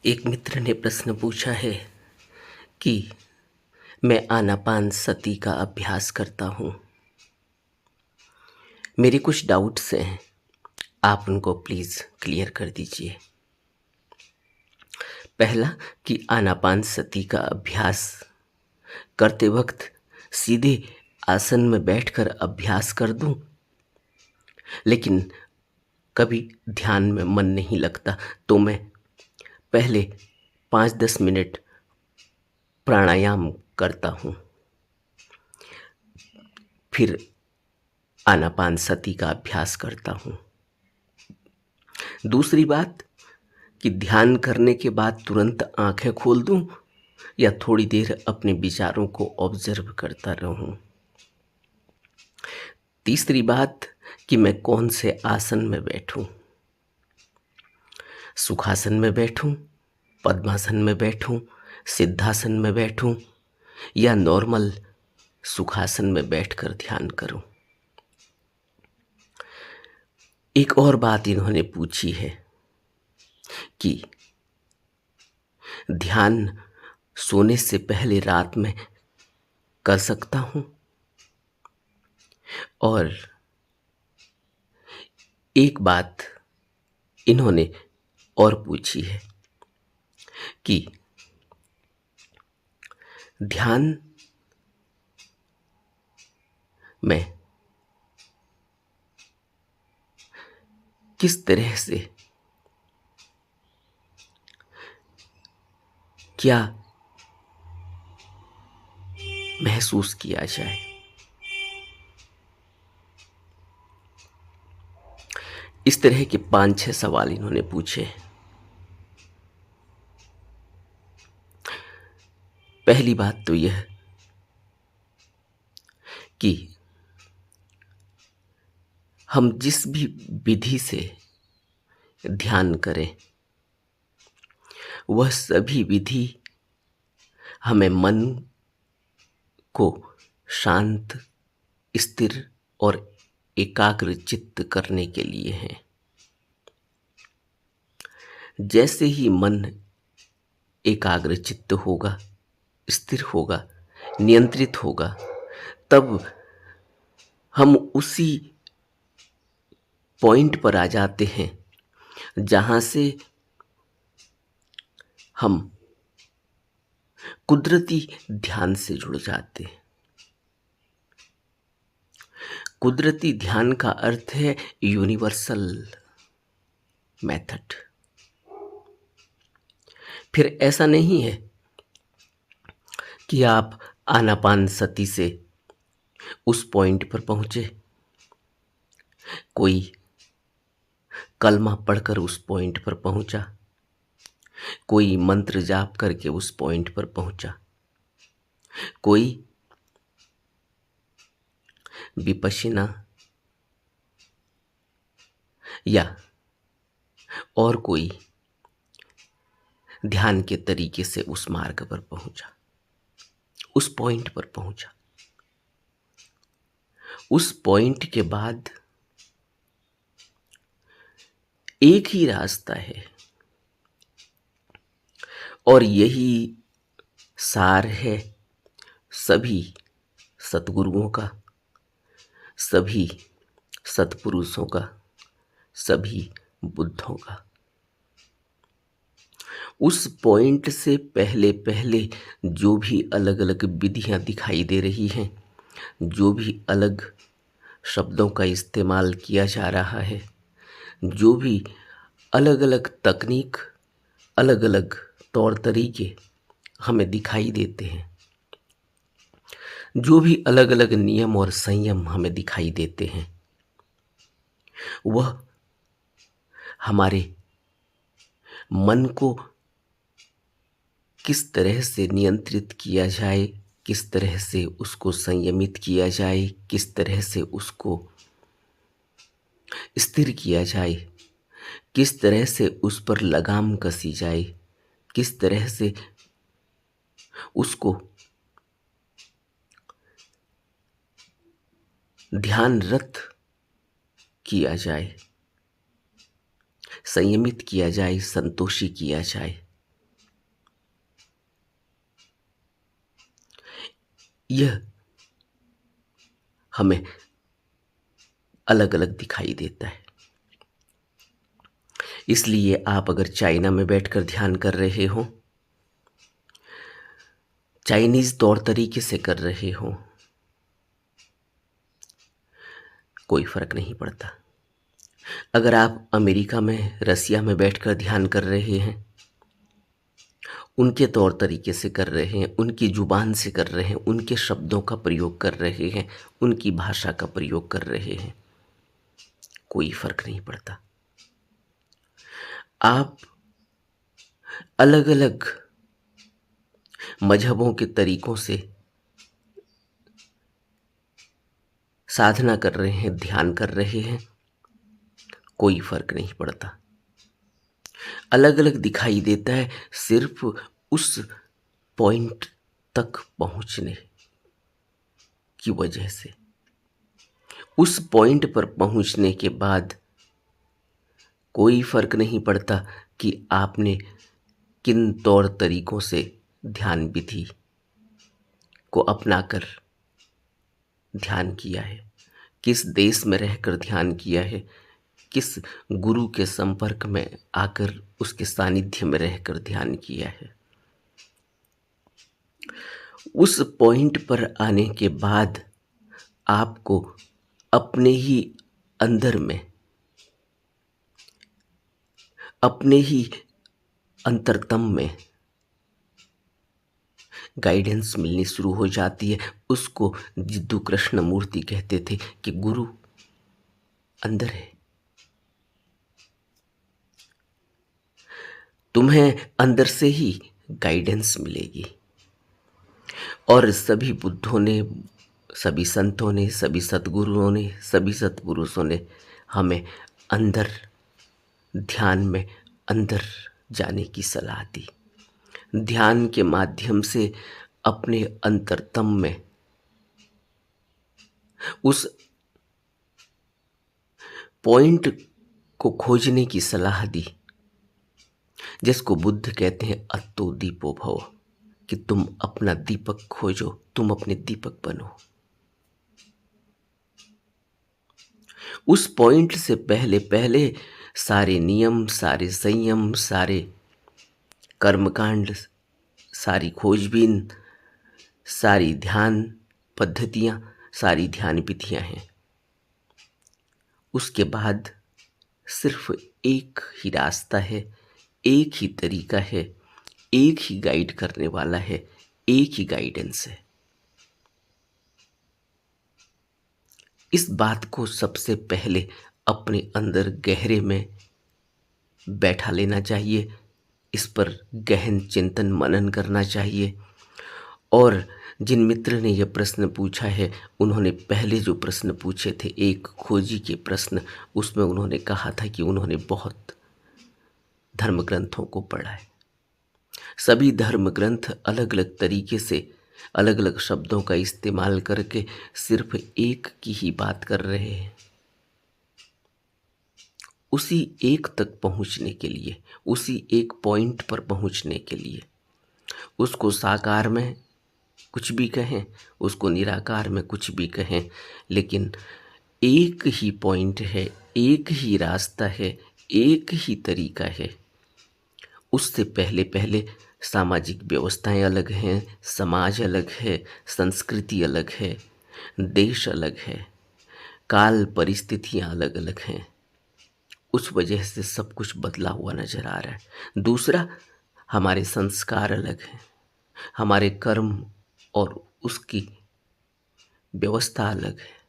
एक मित्र ने प्रश्न पूछा है कि मैं आनापानसती का अभ्यास करता हूँ। मेरे कुछ डाउट्स हैं, आप उनको प्लीज़ क्लियर कर दीजिए। पहला कि आनापानसती का अभ्यास करते वक्त सीधे आसन में बैठकर अभ्यास कर दूं, लेकिन कभी ध्यान में मन नहीं लगता तो मैं पहले 5-10 मिनट प्राणायाम करता हूँ, फिर आनापानसती का अभ्यास करता हूँ। दूसरी बात कि ध्यान करने के बाद तुरंत आंखें खोल दूं या थोड़ी देर अपने विचारों को ऑब्जर्व करता रहूं। तीसरी बात कि मैं कौन से आसन में बैठूं, सुखासन में बैठूं, पद्मासन में बैठूं, सिद्धासन में बैठूं या नॉर्मल सुखासन में बैठकर ध्यान करूं। एक और बात इन्होंने पूछी है कि ध्यान सोने से पहले रात में कर सकता हूं, और एक बात इन्होंने और पूछी है कि ध्यान में किस तरह से क्या महसूस किया जाए। इस तरह के 5-6 सवाल इन्होंने पूछे। पहली बात तो यह कि हम जिस भी विधि से ध्यान करें, वह सभी विधि हमें मन को शांत, स्थिर और एकाग्र चित्त करने के लिए हैं। जैसे ही मन एकाग्र चित्त होगा, स्थिर होगा, नियंत्रित होगा, तब हम उसी पॉइंट पर आ जाते हैं जहां से हम कुदरती ध्यान से जुड़ जाते हैं। कुदरती ध्यान का अर्थ है यूनिवर्सल मेथड। फिर ऐसा नहीं है कि आप आनापानसती से उस पॉइंट पर पहुंचे, कोई कलमा पढ़कर उस पॉइंट पर पहुंचा, कोई मंत्र जाप करके उस पॉइंट पर पहुंचा, कोई विपश्यना या और कोई ध्यान के तरीके से उस मार्ग पर पहुंचा, उस पॉइंट पर पहुंचा। उस पॉइंट के बाद एक ही रास्ता है, और यही सार है सभी सद्गुरुओं का, सभी सत्पुरुषों का, सभी बुद्धों का। उस पॉइंट से पहले पहले जो भी अलग अलग विधियां दिखाई दे रही हैं, जो भी अलग शब्दों का इस्तेमाल किया जा रहा है, जो भी अलग अलग तकनीक, अलग अलग तौर तरीके हमें दिखाई देते हैं, जो भी अलग अलग नियम और संयम हमें दिखाई देते हैं, वह हमारे मन को किस तरह से नियंत्रित किया जाए, किस तरह से उसको संयमित किया जाए, किस तरह से उसको स्थिर किया जाए, किस तरह से उस पर लगाम कसी जाए, किस तरह से उसको ध्यानरत किया जाए, संयमित किया जाए, संतोषी किया जाए, यह हमें अलग अलग दिखाई देता है। इसलिए आप अगर चाइना में बैठकर ध्यान कर रहे हो, चाइनीज तौर तरीके से कर रहे हो, कोई फर्क नहीं पड़ता। अगर आप अमेरिका में, रसिया में बैठकर ध्यान कर रहे हैं, उनके तौर तरीके से कर रहे हैं, उनकी जुबान से कर रहे हैं, उनके शब्दों का प्रयोग कर रहे हैं, उनकी भाषा का प्रयोग कर रहे हैं, कोई फर्क नहीं पड़ता। आप अलग अलग मजहबों के तरीकों से साधना कर रहे हैं, ध्यान कर रहे हैं, कोई फर्क नहीं पड़ता। अलग अलग दिखाई देता है सिर्फ उस पॉइंट तक पहुंचने की वजह से। उस पॉइंट पर पहुंचने के बाद कोई फर्क नहीं पड़ता कि आपने किन तौर तरीकों से ध्यान विधि को अपनाकर ध्यान किया है, किस देश में रहकर ध्यान किया है, किस गुरु के संपर्क में आकर उसके सानिध्य में रहकर ध्यान किया है। उस पॉइंट पर आने के बाद आपको अपने ही अंदर में, अपने ही अंतरतम में गाइडेंस मिलनी शुरू हो जाती है। उसको जिद्दू कृष्ण मूर्ति कहते थे कि गुरु अंदर है। तुम्हें अंदर से ही गाइडेंस मिलेगी। और सभी बुद्धों ने, सभी संतों ने, सभी सद्गुरुओं ने, सभी सत्पुरुषों ने हमें अंदर ध्यान में अंदर जाने की सलाह दी। ध्यान के माध्यम से अपने अंतरतम में उस पॉइंट को खोजने की सलाह दी, जिसको बुद्ध कहते हैं अत्तो दीपो भव, कि तुम अपना दीपक खोजो, तुम अपने दीपक बनो। उस पॉइंट से पहले पहले सारे नियम, सारे संयम, सारे कर्मकांड, सारी खोजबीन, सारी ध्यान पद्धतियां, सारी ध्यान विधियां हैं। उसके बाद सिर्फ एक ही रास्ता है, एक ही तरीका है, एक ही गाइड करने वाला है, एक ही गाइडेंस है। इस बात को सबसे पहले अपने अंदर गहरे में बैठा लेना चाहिए, इस पर गहन चिंतन मनन करना चाहिए। और जिन मित्र ने यह प्रश्न पूछा है, उन्होंने पहले जो प्रश्न पूछे थे, एक खोजी के प्रश्न, उसमें उन्होंने कहा था कि उन्होंने बहुत धर्म ग्रंथों को पढ़ा है। सभी धर्म ग्रंथ अलग अलग तरीके से, अलग अलग शब्दों का इस्तेमाल करके सिर्फ एक की ही बात कर रहे हैं। उसी एक तक पहुंचने के लिए, उसी एक पॉइंट पर पहुंचने के लिए, उसको साकार में कुछ भी कहें, उसको निराकार में कुछ भी कहें, लेकिन एक ही पॉइंट है, एक ही रास्ता है, एक ही तरीका है। उससे पहले पहले सामाजिक व्यवस्थाएं अलग हैं, समाज अलग है, संस्कृति अलग है, देश अलग है, काल परिस्थितियां अलग अलग हैं। उस वजह से सब कुछ बदला हुआ नजर आ रहा है। दूसरा, हमारे संस्कार अलग हैं, हमारे कर्म और उसकी व्यवस्था अलग है,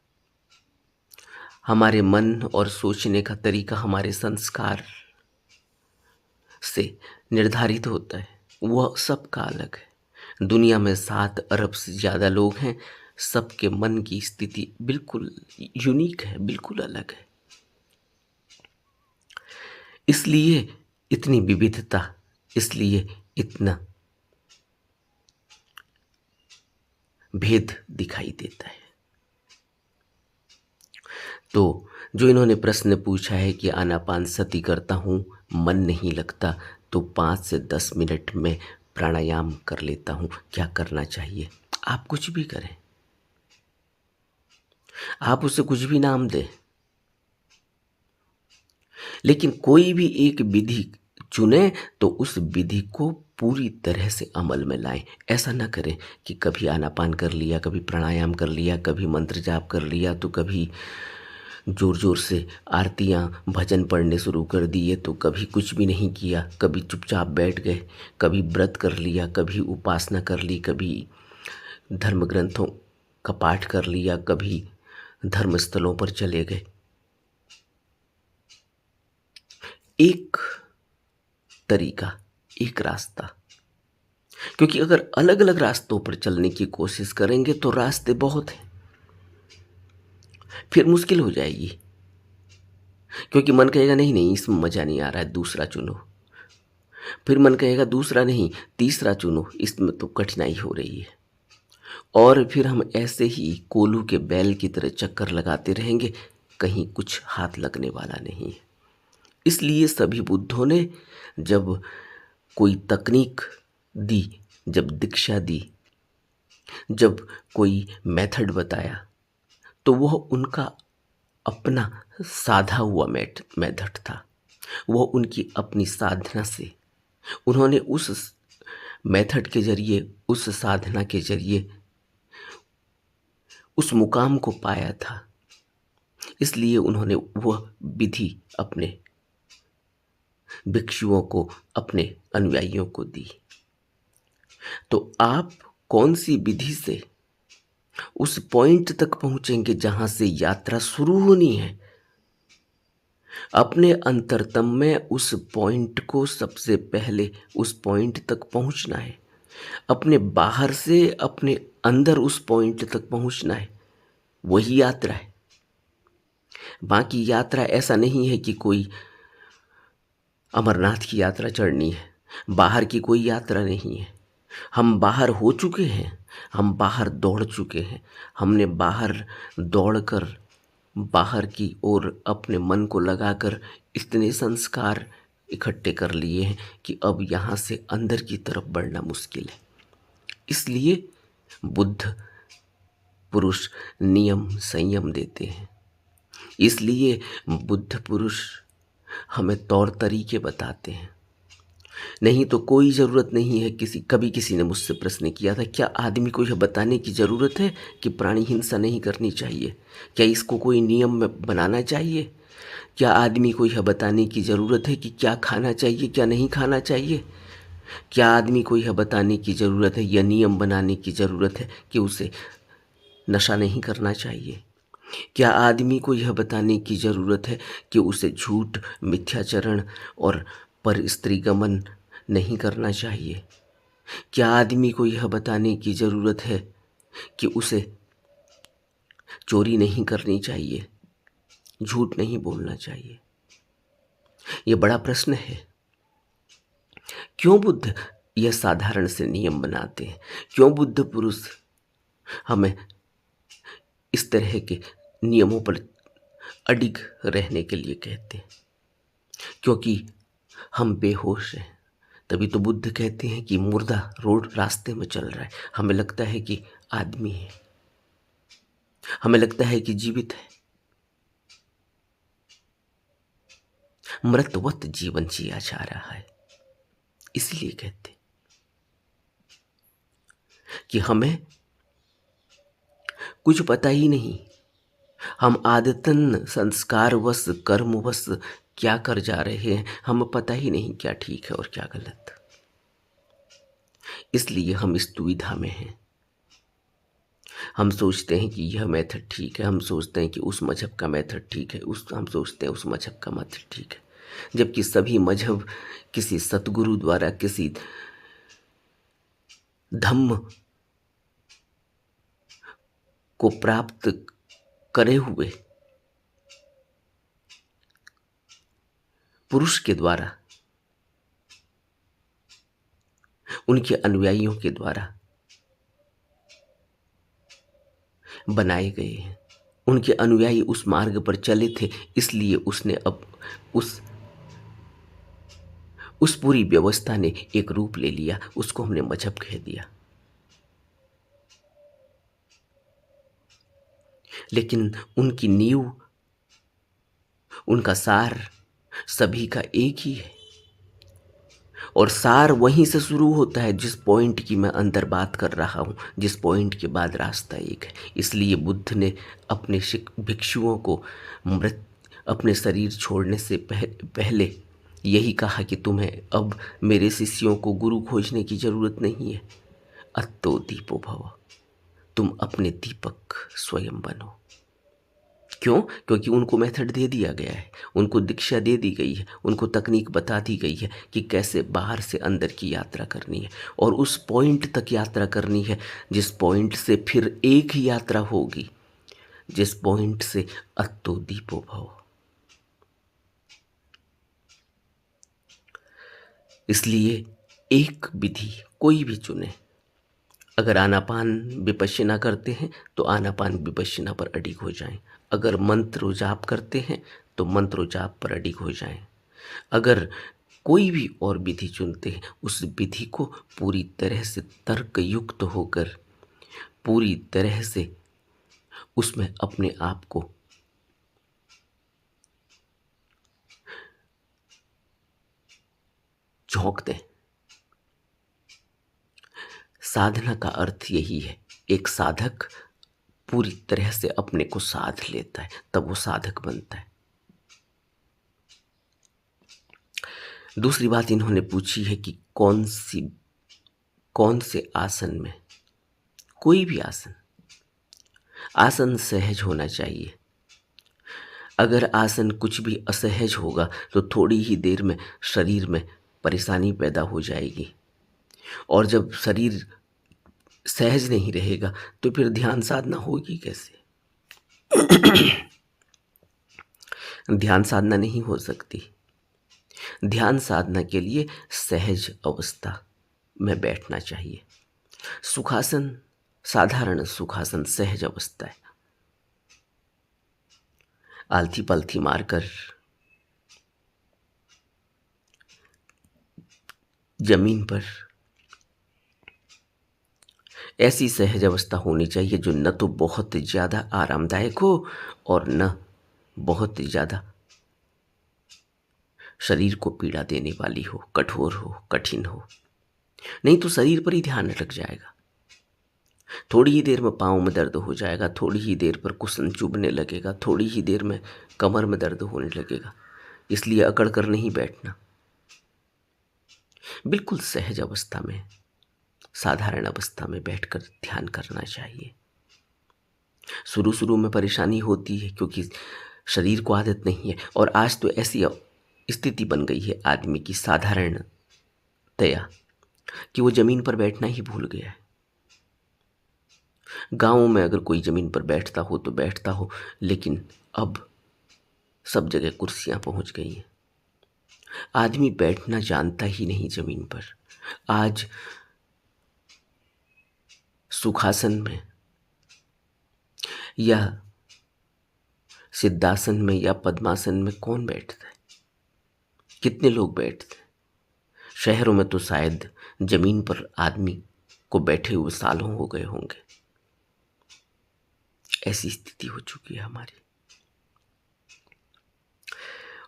हमारे मन और सोचने का तरीका हमारे संस्कार से निर्धारित होता है, वह सबका अलग है। दुनिया में 7 अरब से ज़्यादा लोग हैं, सबके मन की स्थिति बिल्कुल यूनिक है, बिल्कुल अलग है। इसलिए इतनी विविधता, इसलिए इतना भेद दिखाई देता है। तो जो इन्होंने प्रश्न पूछा है कि आनापान सती करता हूँ, मन नहीं लगता, तो 5 से 10 मिनट में प्राणायाम कर लेता हूँ, क्या करना चाहिए। आप कुछ भी करें, आप उसे कुछ भी नाम दें, लेकिन कोई भी एक विधि चुने तो उस विधि को पूरी तरह से अमल में लाएं। ऐसा ना करें कि कभी आनापान कर लिया, कभी प्राणायाम कर लिया, कभी मंत्र जाप कर लिया, तो कभी जोर जोर से आरतियाँ भजन पढ़ने शुरू कर दिए, तो कभी कुछ भी नहीं किया, कभी चुपचाप बैठ गए, कभी व्रत कर लिया, कभी उपासना कर ली, कभी धर्म ग्रंथों का पाठ कर लिया, कभी धर्म स्थलों पर चले गए। एक तरीका, एक रास्ता। क्योंकि अगर अलग अलग रास्तों पर चलने की कोशिश करेंगे तो रास्ते बहुत हैं, फिर मुश्किल हो जाएगी। क्योंकि मन कहेगा नहीं नहीं, इसमें मजा नहीं आ रहा है, दूसरा चुनो। फिर मन कहेगा दूसरा नहीं, तीसरा चुनो, इसमें तो कठिनाई हो रही है। और फिर हम ऐसे ही कोल्हू के बैल की तरह चक्कर लगाते रहेंगे, कहीं कुछ हाथ लगने वाला नहीं है। इसलिए सभी बुद्धों ने जब कोई तकनीक दी, जब दीक्षा दी, जब कोई मेथड बताया, तो वह उनका अपना साधा हुआ मेथड था। वह उनकी अपनी साधना से, उन्होंने उस मेथड के जरिए, उस साधना के जरिए उस मुकाम को पाया था। इसलिए उन्होंने वह विधि अपने भिक्षुओं को, अपने अनुयायियों को दी। तो आप कौन सी विधि से उस पॉइंट तक पहुंचेंगे जहां से यात्रा शुरू होनी है? अपने अंतरतम में उस पॉइंट को सबसे पहले उस पॉइंट तक पहुंचना है। अपने बाहर से अपने अंदर उस पॉइंट तक पहुंचना है। वही यात्रा है। बाकी यात्रा ऐसा नहीं है कि कोई अमरनाथ की यात्रा चढ़नी है, बाहर की कोई यात्रा नहीं है। हम बाहर हो चुके हैं, हम बाहर दौड़ चुके हैं। हमने बाहर दौड़कर, बाहर की ओर अपने मन को लगाकर इतने संस्कार इकट्ठे कर लिए हैं कि अब यहाँ से अंदर की तरफ बढ़ना मुश्किल है। इसलिए बुद्ध पुरुष नियम संयम देते हैं। इसलिए बुद्ध पुरुष हमें तौर तरीके बताते हैं। नहीं तो कोई ज़रूरत नहीं है। कभी किसी ने मुझसे प्रश्न किया था, क्या आदमी को यह बताने की ज़रूरत है कि प्राणी हिंसा नहीं करनी चाहिए? क्या इसको कोई नियम में बनाना चाहिए? क्या आदमी को यह बताने की ज़रूरत है कि क्या खाना चाहिए, क्या नहीं खाना चाहिए? क्या आदमी को यह बताने की ज़रूरत है, यह नियम बनाने की ज़रूरत है कि उसे नशा नहीं करना चाहिए? क्या आदमी को यह बताने की ज़रूरत है कि उसे झूठ, मिथ्याचरण और पर स्त्री गमन नहीं करना चाहिए? क्या आदमी को यह बताने की ज़रूरत है कि उसे चोरी नहीं करनी चाहिए, झूठ नहीं बोलना चाहिए? ये बड़ा प्रश्न है। क्यों बुद्ध यह साधारण से नियम बनाते हैं? क्यों बुद्ध पुरुष हमें इस तरह के नियमों पर अडिग रहने के लिए कहते हैं? क्योंकि हम बेहोश हैं। तभी तो बुद्ध कहते हैं कि मुर्दा रोड रास्ते में चल रहा है। हमें लगता है कि आदमी है, हमें लगता है कि जीवित है। मृतवत जीवन जिया जा रहा है। इसलिए कहते कि हमें कुछ पता ही नहीं। हम आदतन संस्कारवश कर्मवश क्या कर जा रहे हैं, हमें पता ही नहीं क्या ठीक है और क्या गलत। इसलिए हम इस दुविधा में हैं। हम सोचते हैं कि यह मेथड ठीक है, हम सोचते हैं कि उस मजहब का मेथड ठीक है, हम सोचते हैं उस मजहब का मेथड ठीक है। जबकि सभी मजहब किसी सतगुरु द्वारा, किसी धम्म को प्राप्त करे हुए पुरुष के द्वारा, उनके अनुयायियों के द्वारा बनाए गए हैं। उनके अनुयायी उस मार्ग पर चले थे, इसलिए उसने अब उस पूरी व्यवस्था ने एक रूप ले लिया, उसको हमने मजहब कह दिया। लेकिन उनकी नींव, उनका सार सभी का एक ही है, और सार वहीं से शुरू होता है जिस पॉइंट की मैं अंदर बात कर रहा हूँ, जिस पॉइंट के बाद रास्ता एक है। इसलिए बुद्ध ने अपने भिक्षुओं को मृत अपने शरीर छोड़ने से पहले यही कहा कि तुम्हें अब मेरे शिष्यों को गुरु खोजने की जरूरत नहीं है। अत्तो दीपो भव, तुम अपने दीपक स्वयं बनो। क्यों? क्योंकि उनको मेथड दे दिया गया है, उनको दीक्षा दे दी गई है, उनको तकनीक बता दी गई है कि कैसे बाहर से अंदर की यात्रा करनी है, और उस पॉइंट तक यात्रा करनी है जिस पॉइंट से फिर एक ही यात्रा होगी, जिस पॉइंट से अत्तो दीपो भव। इसलिए एक विधि कोई भी चुने। अगर आनापान विपश्यना करते हैं तो आनापान विपश्यना पर अडिग हो जाएं। अगर मंत्र जाप करते हैं तो मंत्र जाप पर अडिग हो जाएं। अगर कोई भी और विधि चुनते हैं, उस विधि को पूरी तरह से तर्कयुक्त होकर, पूरी तरह से उसमें अपने आप को झोंक दें। साधना का अर्थ यही है। एक साधक पूरी तरह से अपने को साध लेता है, तब वो साधक बनता है। दूसरी बात इन्होंने पूछी है कि कौन से आसन में, कोई भी आसन, आसन सहज होना चाहिए। अगर आसन कुछ भी असहज होगा तो थोड़ी ही देर में शरीर में परेशानी पैदा हो जाएगी, और जब शरीर सहज नहीं रहेगा तो फिर ध्यान साधना होगी कैसे? ध्यान साधना नहीं हो सकती। ध्यान साधना के लिए सहज अवस्था में बैठना चाहिए। सुखासन साधारण सुखासन सहज अवस्था है। आलथी पलथी मारकर जमीन पर ऐसी सहज अवस्था होनी चाहिए जो न तो बहुत ज़्यादा आरामदायक हो और न बहुत ज़्यादा शरीर को पीड़ा देने वाली हो, कठोर हो, कठिन हो। नहीं तो शरीर पर ही ध्यान अटक जाएगा। थोड़ी ही देर में पाँव में दर्द हो जाएगा, थोड़ी ही देर पर कुशन चुभने लगेगा, थोड़ी ही देर में कमर में दर्द होने लगेगा। इसलिए अकड़ कर नहीं बैठना। बिल्कुल सहज अवस्था में, साधारण अवस्था में बैठकर ध्यान करना चाहिए। शुरू शुरू में परेशानी होती है क्योंकि शरीर को आदत नहीं है, और आज तो ऐसी स्थिति बन गई है आदमी की साधारणतया कि वो जमीन पर बैठना ही भूल गया है। गाँव में अगर कोई जमीन पर बैठता हो तो बैठता हो, लेकिन अब सब जगह कुर्सियां पहुंच गई हैं। आदमी बैठना जानता ही नहीं जमीन पर। आज सुखासन में या सिद्धासन में या पद्मासन में कौन बैठता है? कितने लोग बैठते हैं? शहरों में तो शायद जमीन पर आदमी को बैठे हुए सालों हो गए होंगे। ऐसी स्थिति हो चुकी है हमारी।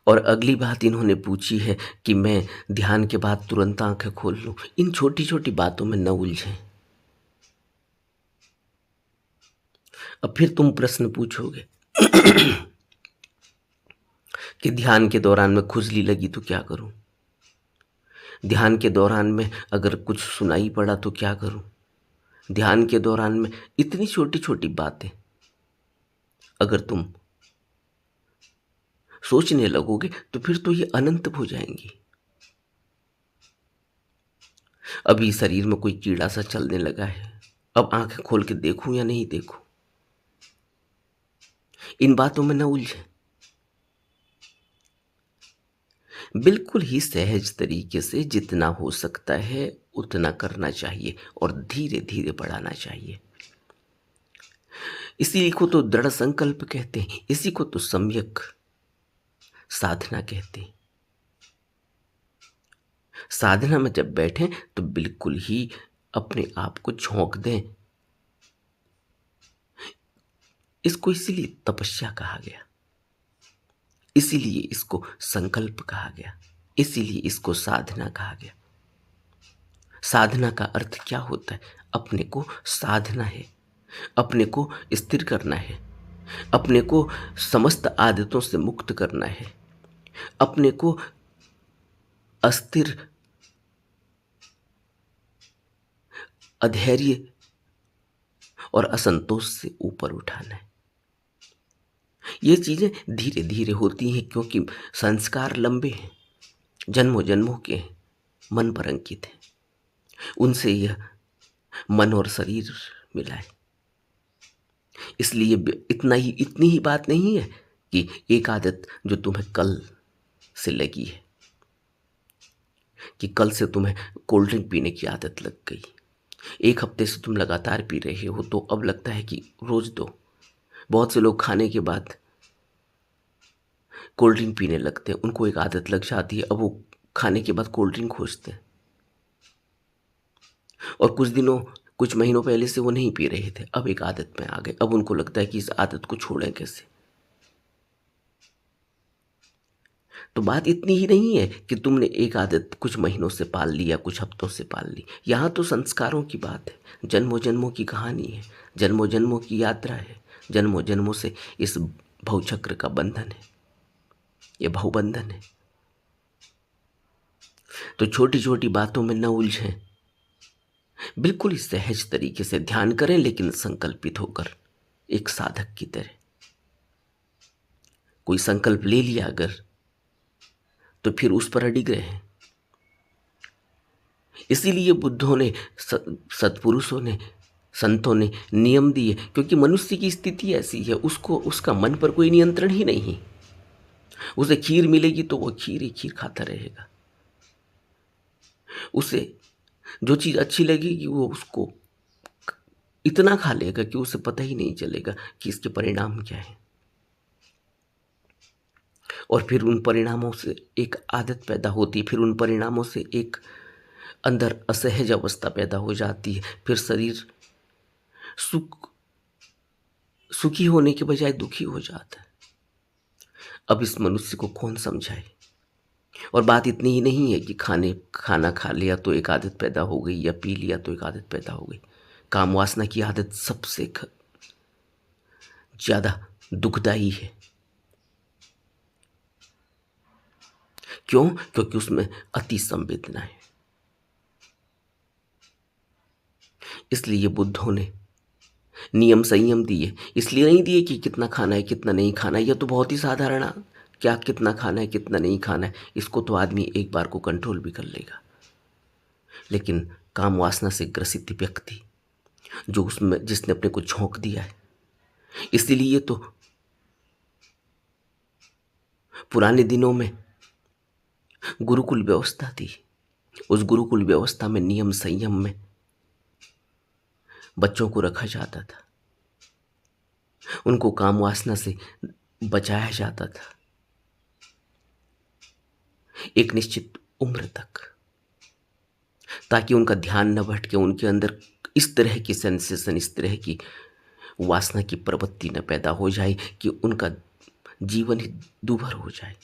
और अगली बात इन्होंने पूछी है कि मैं ध्यान के बाद तुरंत आंखें खोल लूं। इन छोटी छोटी बातों में न उलझें। अब फिर तुम प्रश्न पूछोगे कि ध्यान के दौरान में खुजली लगी तो क्या करूं? ध्यान के दौरान में अगर कुछ सुनाई पड़ा तो क्या करूं? ध्यान के दौरान में इतनी छोटी छोटी बातें अगर तुम सोचने लगोगे तो फिर तो ये अनंत हो जाएंगी। अभी शरीर में कोई कीड़ा सा चलने लगा है, अब आंखें खोल के देखूं या नहीं देखूं? इन बातों में न उलझे। बिल्कुल ही सहज तरीके से जितना हो सकता है उतना करना चाहिए और धीरे धीरे बढ़ाना चाहिए। इसी को तो दृढ़ संकल्प कहते हैं, इसी को तो सम्यक साधना कहते हैं। साधना में जब बैठें तो बिल्कुल ही अपने आप को झोंक दें। इसको इसीलिए तपस्या कहा गया, इसीलिए इसको संकल्प कहा गया, इसीलिए इसको साधना कहा गया। साधना का अर्थ क्या होता है? अपने को साधना है, अपने को स्थिर करना है, अपने को समस्त आदतों से मुक्त करना है, अपने को अस्थिर, अधैर्य और असंतोष से ऊपर उठाना है। ये चीजें धीरे धीरे होती हैं क्योंकि संस्कार लंबे हैं, जन्मों जन्मों के हैं, मन पर अंकित हैं। उनसे यह मन और शरीर मिला है। इसलिए इतनी ही बात नहीं है कि एक आदत जो तुम्हें कल से लगी है, कि कल से तुम्हें कोल्ड ड्रिंक पीने की आदत लग गई, एक हफ्ते से तुम लगातार पी रहे हो तो अब लगता है कि रोज दो। बहुत से लोग खाने के बाद कोल्ड ड्रिंक पीने लगते हैं, उनको एक आदत लग जाती है, अब वो खाने के बाद कोल्ड ड्रिंक खोजते हैं। और कुछ महीनों पहले से वो नहीं पी रहे थे, अब एक आदत में आ गए, अब उनको लगता है कि इस आदत को छोड़ें कैसे। तो बात इतनी ही नहीं है कि तुमने एक आदत कुछ महीनों से पाल ली या कुछ हफ्तों से पाल ली। यहाँ तो संस्कारों की बात है, जन्मों जन्मों की कहानी है, जन्मों जन्मों की यात्रा है, जन्मों जन्मों से इस भवचक्र का बंधन है, ये भवबंधन है। तो छोटी छोटी बातों में न उलझें, बिल्कुल ही सहज तरीके से ध्यान करें, लेकिन संकल्पित होकर, एक साधक की तरह। कोई संकल्प ले लिया अगर, तो फिर उस पर अडिग रहे। इसीलिए बुद्धों ने, सत्पुरुषों ने, संतों ने नियम दिए, क्योंकि मनुष्य की स्थिति ऐसी है, उसको उसका मन पर कोई नियंत्रण ही नहीं। उसे खीर मिलेगी तो वो खीर ही खीर खाता रहेगा, उसे जो चीज़ अच्छी लगेगी वो उसको इतना खा लेगा कि उसे पता ही नहीं चलेगा कि इसके परिणाम क्या है। और फिर उन परिणामों से एक आदत पैदा होती है, फिर उन परिणामों से एक अंदर असहज अवस्था पैदा हो जाती है, फिर शरीर सुखी होने के बजाय दुखी हो जाता है। अब इस मनुष्य को कौन समझाए। और बात इतनी ही नहीं है कि खाना खा लिया तो एक आदत पैदा हो गई, या पी लिया तो एक आदत पैदा हो गई। काम वासना की आदत सबसे ज्यादा दुखदाई है। क्यों? क्योंकि उसमें अति संवेदना है। इसलिए बुद्धों ने नियम संयम दिए, इसलिए नहीं दिए कि कितना खाना है कितना नहीं खाना है। यह तो बहुत ही साधारण, क्या कितना खाना है कितना नहीं खाना है, इसको तो आदमी एक बार को कंट्रोल भी कर लेगा। लेकिन काम वासना से ग्रसित व्यक्ति, जो उसमें जिसने अपने को झोंक दिया है, इसीलिए तो पुराने दिनों में गुरुकुल व्यवस्था थी। उस गुरुकुल व्यवस्था में नियम संयम में बच्चों को रखा जाता था, उनको काम वासना से बचाया जाता था एक निश्चित उम्र तक, ताकि उनका ध्यान न भटके, उनके अंदर इस तरह की सेंसेशन, इस तरह की वासना की प्रवृत्ति न पैदा हो जाए कि उनका जीवन ही दूभर हो जाए।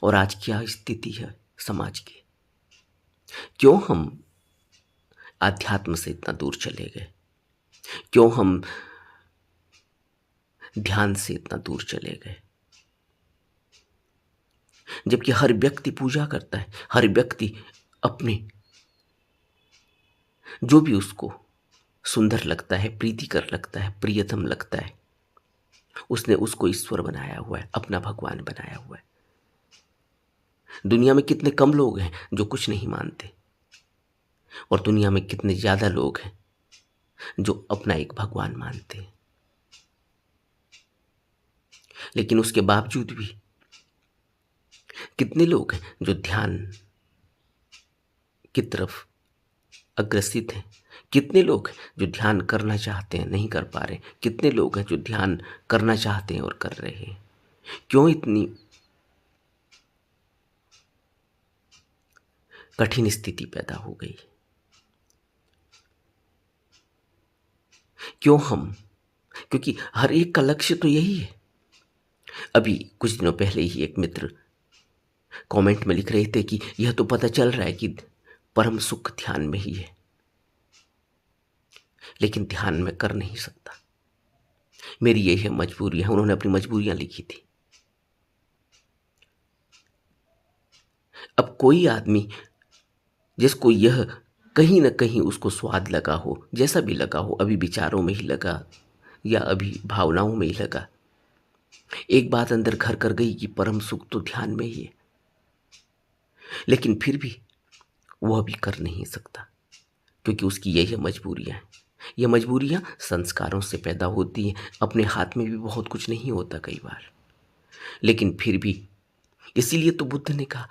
और आज क्या स्थिति है समाज की? क्यों हम आध्यात्म से इतना दूर चले गए? क्यों हम ध्यान से इतना दूर चले गए? जबकि हर व्यक्ति पूजा करता है, हर व्यक्ति अपने जो भी उसको सुंदर लगता है, प्रीतिकर लगता है, प्रियतम लगता है, उसने उसको ईश्वर बनाया हुआ है, अपना भगवान बनाया हुआ है। दुनिया में कितने कम लोग हैं जो कुछ नहीं मानते, और दुनिया में कितने ज्यादा लोग हैं जो अपना एक भगवान मानते हैं। लेकिन उसके बावजूद भी कितने लोग हैं जो ध्यान की तरफ अग्रसित हैं, कितने लोग हैं जो ध्यान करना चाहते हैं नहीं कर पा रहे, कितने लोग हैं जो ध्यान करना चाहते हैं और कर रहे हैं। क्यों इतनी कठिन स्थिति पैदा हो गई। क्यों हम? क्योंकि हर एक का लक्ष्य तो यही है। अभी कुछ दिनों पहले ही एक मित्र कमेंट में लिख रहे थे कि यह तो पता चल रहा है कि परम सुख ध्यान में ही है, लेकिन ध्यान में कर नहीं सकता। मेरी यही है मजबूरियां। उन्होंने अपनी मजबूरियां लिखी थी। अब कोई आदमी जिसको यह कहीं ना कहीं उसको स्वाद लगा हो, जैसा भी लगा हो, अभी विचारों में ही लगा या अभी भावनाओं में ही लगा, एक बात अंदर घर कर गई कि परम सुख तो ध्यान में ही है, लेकिन फिर भी वह भी कर नहीं सकता क्योंकि उसकी यही मजबूरियां हैं। ये मजबूरियां संस्कारों से पैदा होती हैं। अपने हाथ में भी बहुत कुछ नहीं होता कई बार, लेकिन फिर भी इसीलिए तो बुद्ध ने कहा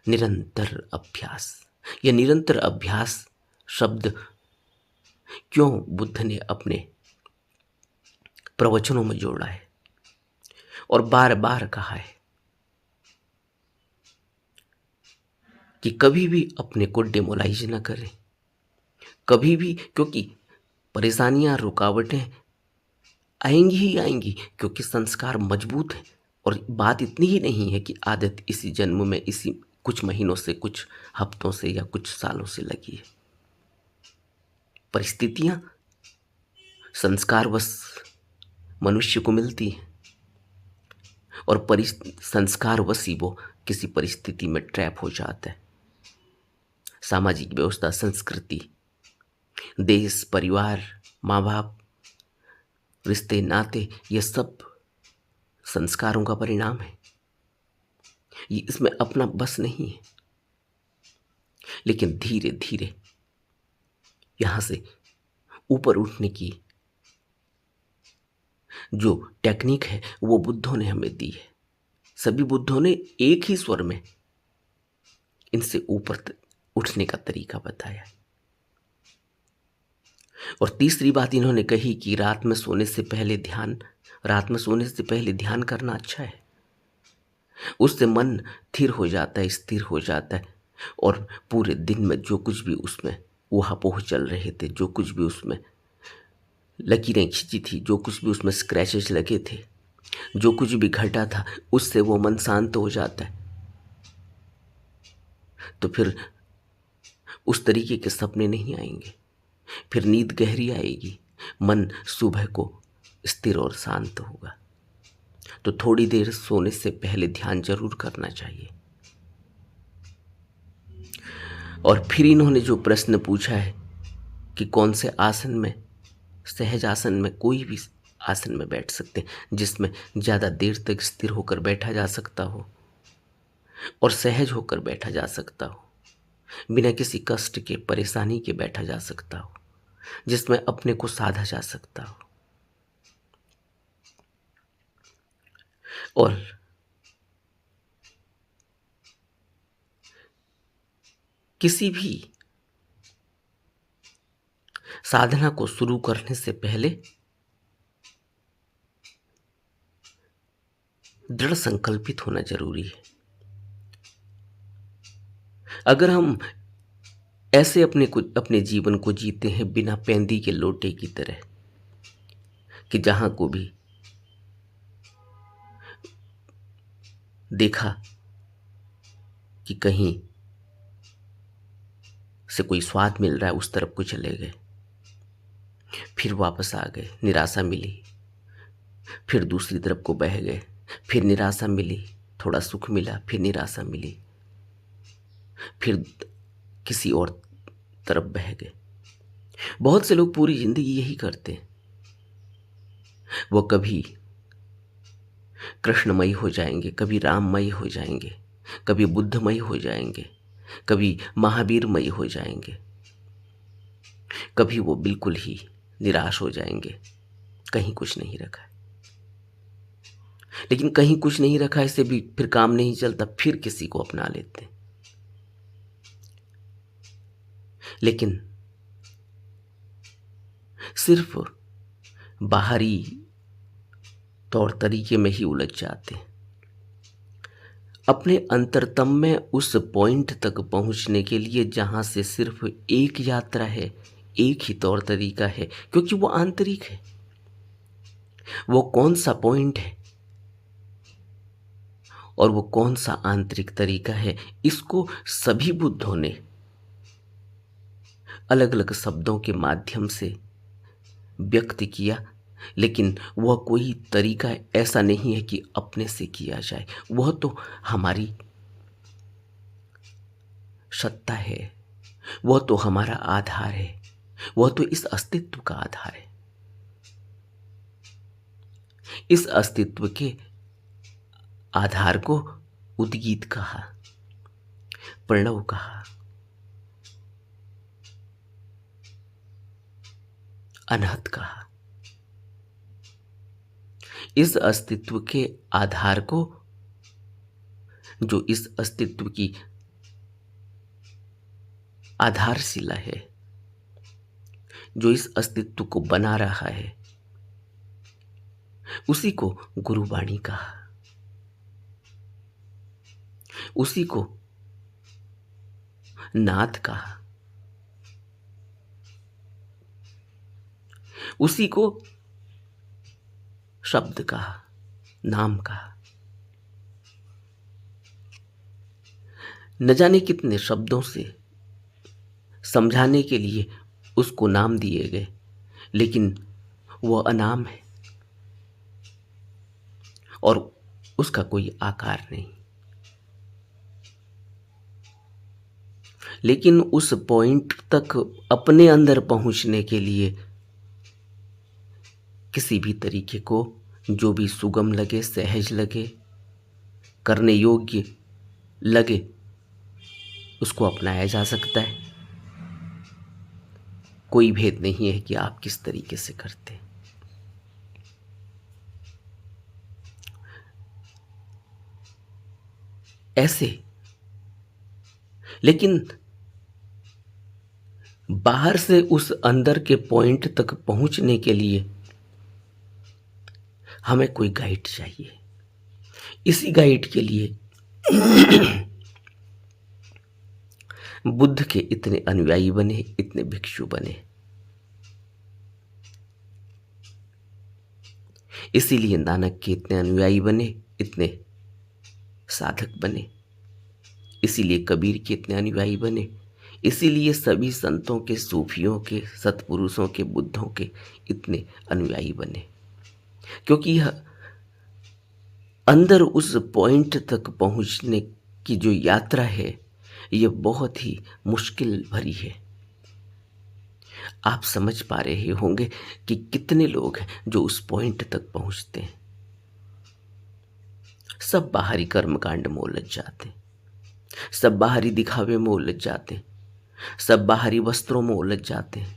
निरंतर अभ्यास। यह निरंतर अभ्यास शब्द क्यों बुद्ध ने अपने प्रवचनों में जोड़ा है और बार बार कहा है कि कभी भी अपने को डिमोलाइज ना करें, कभी भी, क्योंकि परेशानियां, रुकावटें आएंगी ही आएंगी, क्योंकि संस्कार मजबूत है। और बात इतनी ही नहीं है कि आदत इसी जन्म में, इसी कुछ महीनों से, कुछ हफ्तों से या कुछ सालों से लगी है। परिस्थितियां संस्कार बस मनुष्य को मिलती हैं और संस्कार बस ही वो किसी परिस्थिति में ट्रैप हो जाता है। सामाजिक व्यवस्था, संस्कृति, देश, परिवार, माँ बाप, रिश्ते, नाते, ये सब संस्कारों का परिणाम है। ये इसमें अपना बस नहीं है, लेकिन धीरे धीरे यहां से ऊपर उठने की जो टेक्निक है वो बुद्धों ने हमें दी है। सभी बुद्धों ने एक ही स्वर में इनसे ऊपर उठने का तरीका बताया है। और तीसरी बात इन्होंने कही कि रात में सोने से पहले ध्यान करना अच्छा है। उससे मन स्थिर हो जाता है, स्थिर हो जाता है, और पूरे दिन में जो कुछ भी उसमें ऊहापोह चल रहे थे, जो कुछ भी उसमें लकीरें खींची थी, जो कुछ भी उसमें स्क्रैचेस लगे थे, जो कुछ भी घटा था, उससे वो मन शांत हो जाता है। तो फिर उस तरीके के सपने नहीं आएंगे, फिर नींद गहरी आएगी, मन सुबह को स्थिर और शांत होगा। तो थोड़ी देर सोने से पहले ध्यान जरूर करना चाहिए। और फिर इन्होंने जो प्रश्न पूछा है कि कौन से आसन में, सहज आसन में, कोई भी आसन में बैठ सकते हैं जिसमें ज़्यादा देर तक स्थिर होकर बैठा जा सकता हो और सहज होकर बैठा जा सकता हो, बिना किसी कष्ट के, परेशानी के बैठा जा सकता हो, जिसमें अपने को साधा जा सकता हो। और किसी भी साधना को शुरू करने से पहले दृढ़ संकल्पित होना जरूरी है। अगर हम ऐसे अपने जीवन को जीते हैं बिना पेंदी के लोटे की तरह, कि जहां को भी देखा कि कहीं से कोई स्वाद मिल रहा है उस तरफ को चले गए, फिर वापस आ गए, निराशा मिली, फिर दूसरी तरफ को बह गए, फिर निराशा मिली, थोड़ा सुख मिला, फिर निराशा मिली, फिर किसी और तरफ बह गए। बहुत से लोग पूरी जिंदगी यही करते हैं। वो कभी कृष्णमयी हो जाएंगे, कभी राममयी हो जाएंगे, कभी बुद्धमयी हो जाएंगे, कभी महावीरमयी हो जाएंगे, कभी वो बिल्कुल ही निराश हो जाएंगे, कहीं कुछ नहीं रखा है। लेकिन कहीं कुछ नहीं रखा इससे भी फिर काम नहीं चलता, फिर किसी को अपना लेते हैं। लेकिन सिर्फ बाहरी तौर तरीके में ही उलझ जाते हैं। अपने अंतरतम में उस पॉइंट तक पहुंचने के लिए जहां से सिर्फ एक यात्रा है, एक ही तौर तरीका है, क्योंकि वो आंतरिक है। वो कौन सा पॉइंट है और वो कौन सा आंतरिक तरीका है, इसको सभी बुद्धों ने अलग अलग शब्दों के माध्यम से व्यक्त किया। लेकिन वह कोई तरीका ऐसा नहीं है कि अपने से किया जाए। वह तो हमारी सत्ता है, वह तो हमारा आधार है, वह तो इस अस्तित्व का आधार है। इस अस्तित्व के आधार को उद्गीत कहा, प्रणव कहा, अनहत कहा। इस अस्तित्व के आधार को, जो इस अस्तित्व की आधारशिला है, जो इस अस्तित्व को बना रहा है, उसी को गुरुवाणी कहा, उसी को नाद कहा, उसी को शब्द कहा, नाम कहा। न जाने कितने शब्दों से समझाने के लिए उसको नाम दिए गए, लेकिन वह अनाम है और उसका कोई आकार नहीं। लेकिन उस पॉइंट तक अपने अंदर पहुंचने के लिए किसी भी तरीके को, जो भी सुगम लगे, सहज लगे, करने योग्य लगे, उसको अपनाया जा सकता है। कोई भेद नहीं है कि आप किस तरीके से करते हैं। ऐसे, लेकिन बाहर से उस अंदर के पॉइंट तक पहुंचने के लिए हमें कोई गाइड चाहिए। इसी गाइड के लिए बुद्ध के इतने अनुयायी बने, इतने भिक्षु बने। इसीलिए नानक के इतने अनुयायी बने, इतने साधक बने। इसीलिए कबीर के इतने अनुयायी बने। इसीलिए सभी संतों के, सूफियों के, सत्पुरुषों के, बुद्धों के इतने अनुयायी बने, क्योंकि यह अंदर उस पॉइंट तक पहुंचने की जो यात्रा है, यह बहुत ही मुश्किल भरी है। आप समझ पा रहे होंगे कि कितने लोग हैं जो उस पॉइंट तक पहुंचते हैं। सब बाहरी कर्मकांड में उलझ जाते हैं, सब बाहरी दिखावे में उलझ जाते हैं, सब बाहरी वस्त्रों में उलझ जाते हैं,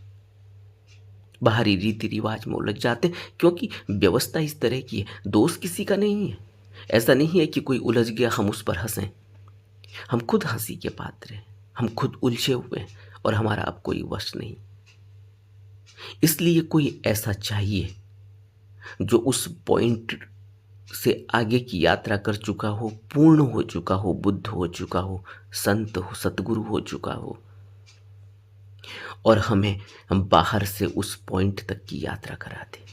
बाहरी रीति रिवाज में उलझ जाते हैं, क्योंकि व्यवस्था इस तरह की है। दोष किसी का नहीं है। ऐसा नहीं है कि कोई उलझ गया हम उस पर हंसें। हम खुद हंसी के पात्र हैं, हम खुद उलझे हुए हैं और हमारा अब कोई वश नहीं। इसलिए कोई ऐसा चाहिए जो उस पॉइंट से आगे की यात्रा कर चुका हो, पूर्ण हो चुका हो, बुद्ध हो चुका हो, संत हो, सतगुरु हो चुका हो, और हम बाहर से उस पॉइंट तक की यात्रा करा दे।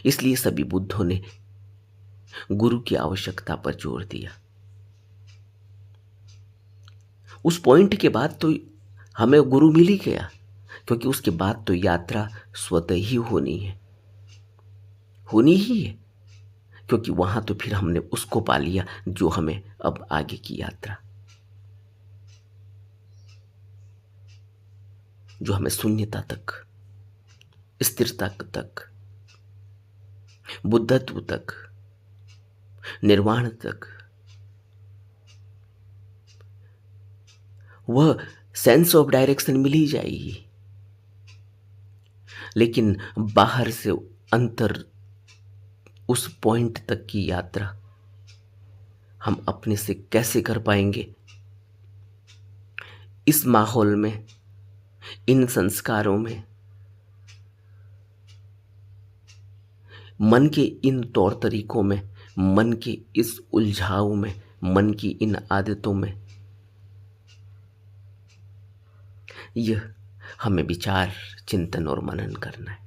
इसलिए सभी बुद्धों ने गुरु की आवश्यकता पर जोर दिया। उस पॉइंट के बाद तो हमें गुरु मिल ही गया, क्योंकि उसके बाद तो यात्रा स्वतः ही होनी ही है, क्योंकि वहां तो फिर हमने उसको पा लिया जो हमें अब आगे की यात्रा, जो हमें शून्यता तक, स्थिरता तक, बुद्धत्व तक, निर्वाण तक, वह सेंस ऑफ डायरेक्शन मिल ही जाएगी। लेकिन बाहर से अंतर, उस पॉइंट तक की यात्रा हम अपने से कैसे कर पाएंगे? इस माहौल में, इन संस्कारों में मन के इन तौर तरीकों में, मन के इस उलझाव में, मन की इन आदतों में यह हमें विचार, चिंतन और मनन करना है।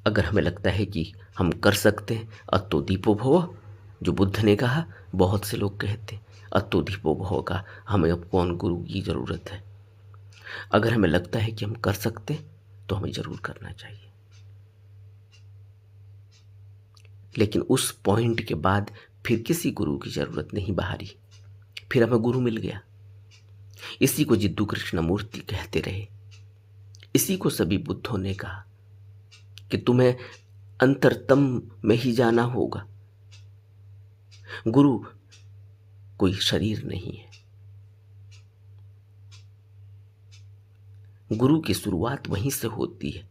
अगर हमें लगता है कि हम कर सकते हैं, अतो दीपो भव, जो बुद्ध ने कहा, बहुत से लोग कहते हैं अतो दीपो भव का हमें अब कौन गुरु की ज़रूरत है। अगर हमें लगता है कि हम कर सकते हैं तो हमें ज़रूर करना चाहिए। लेकिन उस पॉइंट के बाद फिर किसी गुरु की ज़रूरत नहीं बाहरी, फिर हमें गुरु मिल गया। इसी को जिद्दू कृष्णमूर्ति कहते रहे, इसी को सभी बुद्धों ने कहा कि तुम्हें अंतरतम में ही जाना होगा। गुरु कोई शरीर नहीं है। गुरु की शुरुआत वहीं से होती है,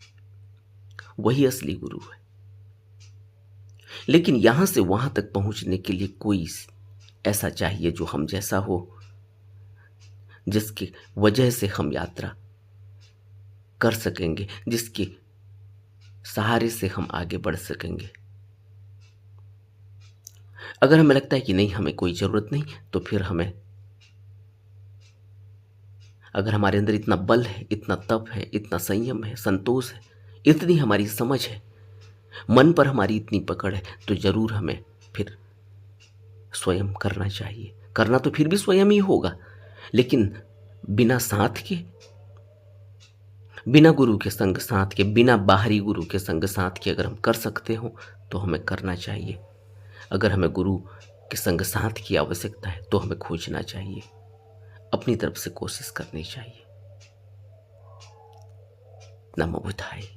वही असली गुरु है। लेकिन यहां से वहां तक पहुंचने के लिए कोई ऐसा चाहिए जो हम जैसा हो, जिसकी वजह से हम यात्रा कर सकेंगे, जिसके सहारे से हम आगे बढ़ सकेंगे। अगर हमें लगता है कि नहीं, हमें कोई ज़रूरत नहीं, तो फिर हमें, अगर हमारे अंदर इतना बल है, इतना तप है, इतना संयम है, संतोष है, इतनी हमारी समझ है, मन पर हमारी इतनी पकड़ है, तो ज़रूर हमें फिर स्वयं करना चाहिए। करना तो फिर भी स्वयं ही होगा, लेकिन बिना साथ के, बिना गुरु के संग साथ के, बिना बाहरी गुरु के संग साथ के अगर हम कर सकते हो तो हमें करना चाहिए। अगर हमें गुरु के संग साथ की आवश्यकता है तो हमें खोजना चाहिए, अपनी तरफ से कोशिश करनी चाहिए। नमो बुद्धाय।